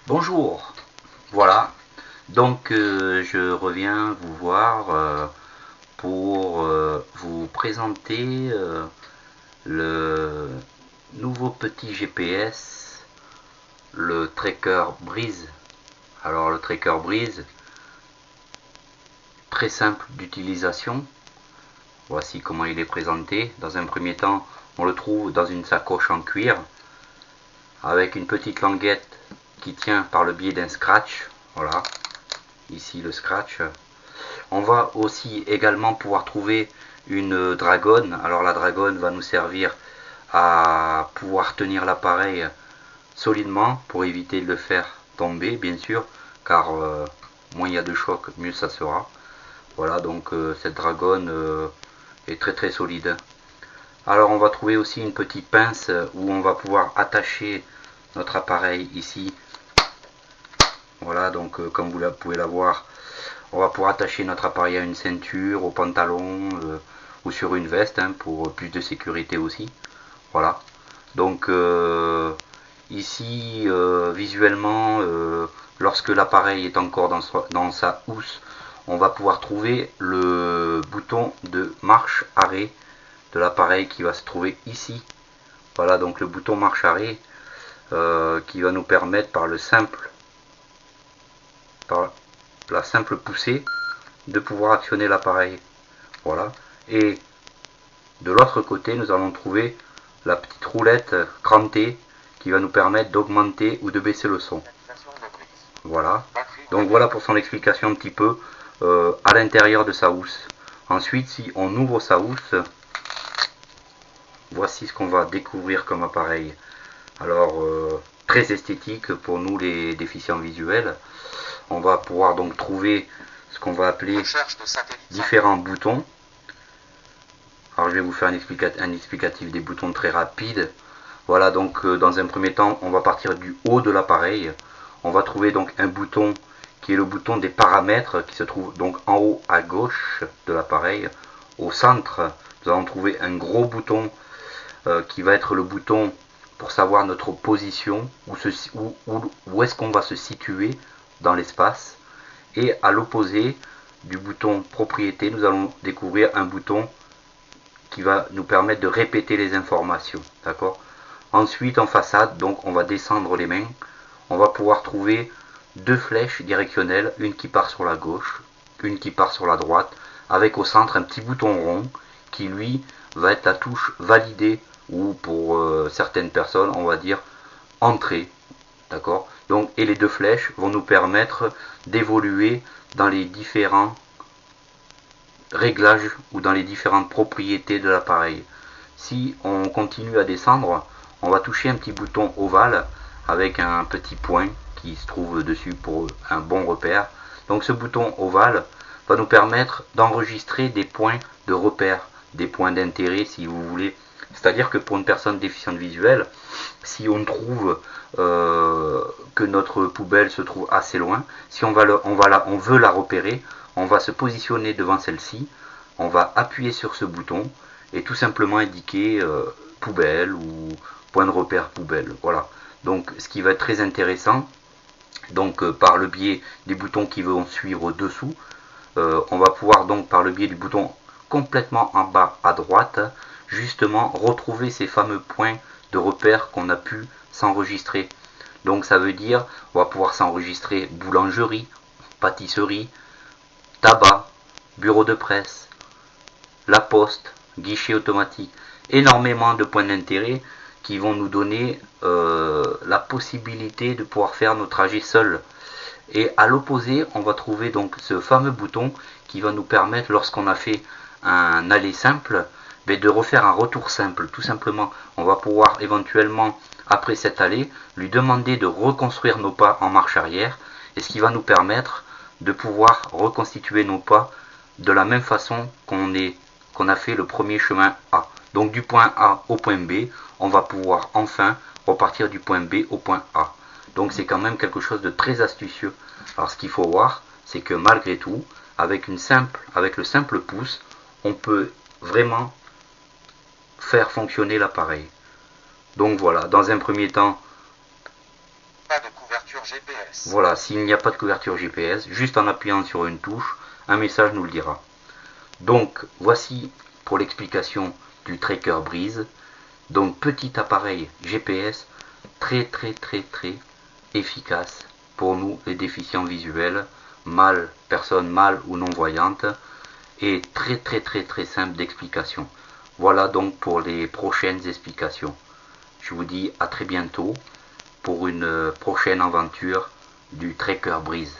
Bonjour, voilà, donc je reviens vous voir pour vous présenter le nouveau petit GPS, le Tracker Breeze. Alors le Tracker Breeze, très simple d'utilisation, voici comment il est présenté. Dans un premier temps, on le trouve dans une sacoche en cuir, avec une petite languette qui tient par le biais d'un scratch, voilà, ici le scratch. On va aussi également pouvoir trouver une dragonne. Alors la dragonne va nous servir à pouvoir tenir l'appareil solidement pour éviter de le faire tomber, bien sûr, car moins il y a de choc, mieux ça sera. Voilà, donc cette dragonne est très très solide. Alors on va trouver aussi une petite pince où on va pouvoir attacher notre appareil ici. Voilà, donc comme vous pouvez la voir, on va pouvoir attacher notre appareil à une ceinture, au pantalon ou sur une veste pour plus de sécurité aussi. Voilà. Donc ici, visuellement, lorsque l'appareil est encore dans sa housse, on va pouvoir trouver le bouton de marche arrêt de l'appareil qui va se trouver ici. Voilà, donc le bouton marche arrêt qui va nous permettre par la simple poussée de pouvoir actionner l'appareil. Voilà. Et de l'autre côté, nous allons trouver la petite roulette crantée qui va nous permettre d'augmenter ou de baisser le son. Voilà. Donc voilà pour son explication un petit peu à l'intérieur de sa housse. Ensuite, si on ouvre sa housse, voici ce qu'on va découvrir comme appareil. Alors, très esthétique pour nous les déficients visuels. On va pouvoir donc trouver ce qu'on va appeler différents boutons. Alors je vais vous faire un explicatif des boutons très rapide. Voilà, donc dans un premier temps, on va partir du haut de l'appareil. On va trouver donc un bouton qui est le bouton des paramètres qui se trouve donc en haut à gauche de l'appareil. Au centre, nous allons trouver un gros bouton qui va être le bouton pour savoir notre position, où est-ce qu'on va se situer dans l'espace. Et à l'opposé du bouton propriété, nous allons découvrir un bouton qui va nous permettre de répéter les informations. D'accord. Ensuite, en façade, donc on va descendre les mains. On va pouvoir trouver deux flèches directionnelles, une qui part sur la gauche, une qui part sur la droite, avec au centre un petit bouton rond qui lui va être la touche valider ou pour certaines personnes on va dire entrée. D'accord. Donc, et les deux flèches vont nous permettre d'évoluer dans les différents réglages ou dans les différentes propriétés de l'appareil. Si on continue à descendre, on va toucher un petit bouton ovale avec un petit point qui se trouve dessus pour un bon repère. Donc ce bouton ovale va nous permettre d'enregistrer des points de repère, des points d'intérêt si vous voulez. C'est-à-dire que pour une personne déficiente visuelle, si on trouve que notre poubelle se trouve assez loin, si on veut la repérer, on va se positionner devant celle-ci, on va appuyer sur ce bouton et tout simplement indiquer poubelle ou point de repère poubelle. Voilà. Donc ce qui va être très intéressant, donc par le biais des boutons qui vont suivre dessous, on va pouvoir donc par le biais du bouton complètement en bas à droite, justement retrouver ces fameux points de repère qu'on a pu s'enregistrer. Donc ça veut dire on va pouvoir s'enregistrer boulangerie, pâtisserie, tabac, bureau de presse, la poste, guichet automatique, énormément de points d'intérêt qui vont nous donner la possibilité de pouvoir faire nos trajets seuls. Et à l'opposé, on va trouver donc ce fameux bouton qui va nous permettre, lorsqu'on a fait un aller simple, de refaire un retour simple. Tout simplement, on va pouvoir éventuellement, après cet aller, lui demander de reconstruire nos pas en marche arrière, et ce qui va nous permettre de pouvoir reconstituer nos pas de la même façon qu'on a fait le premier chemin A. Donc du point A au point B, on va pouvoir enfin repartir du point B au point A. Donc c'est quand même quelque chose de très astucieux. Alors ce qu'il faut voir, c'est que malgré tout, avec le simple pouce, on peut vraiment faire fonctionner l'appareil. Donc voilà, dans un premier temps, couverture GPS. Voilà, s'il n'y a pas de couverture GPS, juste en appuyant sur une touche, un message nous le dira. Donc, voici pour l'explication du Tracker Breeze. Donc, petit appareil GPS très efficace pour nous les déficients visuels, personnes mâles ou non voyantes, et très simple d'explication. Voilà donc pour les prochaines explications. Je vous dis à très bientôt pour une prochaine aventure du Tracker Breeze.